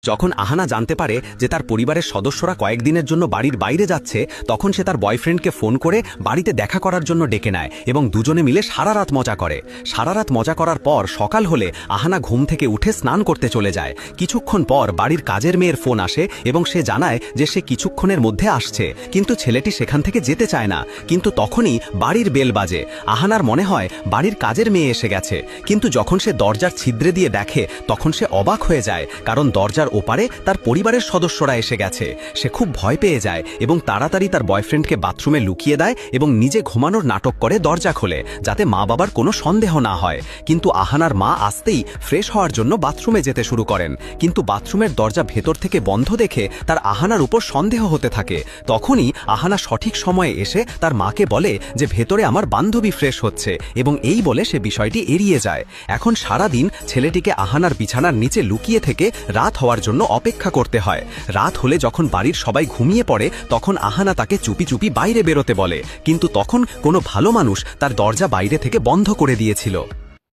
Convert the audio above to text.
যখন আহানা জানতে পারে যে তার পরিবারের সদস্যরা কয়েকদিনের জন্য বাড়ির বাইরে যাচ্ছে, তখন সে তার বয়ফ্রেন্ডকে ফোন করে বাড়িতে দেখা করার জন্য ডেকে নেয় এবং দুজনে মিলে সারা রাত মজা করে। সারা রাত মজা করার পর সকাল হলে আহানা ঘুম থেকে উঠে স্নান করতে চলে যায়। কিছুক্ষণ পর বাড়ির কাজের মেয়ের ফোন আসে এবং সে জানায় যে সে কিছুক্ষণের মধ্যে আসছে, কিন্তু ছেলেটি সেখান থেকে যেতে চায় না। কিন্তু তখনই বাড়ির বেল বাজে। আহানার মনে হয় বাড়ির কাজের মেয়ে এসে গেছে, কিন্তু যখন সে দরজার ছিদ্রে দিয়ে দেখে তখন সে অবাক হয়ে যায়, কারণ দরজার ওপারে তার পরিবারের সদস্যরা এসে গেছে। সে খুব ভয় পেয়ে যায় এবং তাড়াতাড়ি তার বয়ফ্রেন্ডকে বাথরুমে লুকিয়ে দেয় এবং নিজে ঘুমানোর নাটক করে দরজা খোলে, যাতে মা বাবার কোনো সন্দেহ না হয়। কিন্তু আহানার মা আসতেই ফ্রেশ হওয়ার জন্য বাথরুমে যেতে শুরু করেন, কিন্তু বাথরুমের দরজা ভেতর থেকে বন্ধ দেখে তার আহানার উপর সন্দেহ হতে থাকে। তখনই আহানা সঠিক সময়ে এসে তার মাকে বলে যে ভেতরে আমার বান্ধবী ফ্রেশ হচ্ছে, এবং এই বলে সে বিষয়টি এড়িয়ে যায়। এখন সারা দিন ছেলেটিকে আহানার বিছানার নিচে লুকিয়ে থেকে রাত হওয়ার জন্য অপেক্ষা করতে হয়। রাত হলে যখন বাড়ির সবাই ঘুমিয়ে পড়ে তখন আহানা তাকে চুপি চুপি বাইরে বেরোতে বলে, কিন্তু তখন কোনো ভালো মানুষ তার দরজা বাইরে থেকে বন্ধ করে দিয়েছিল।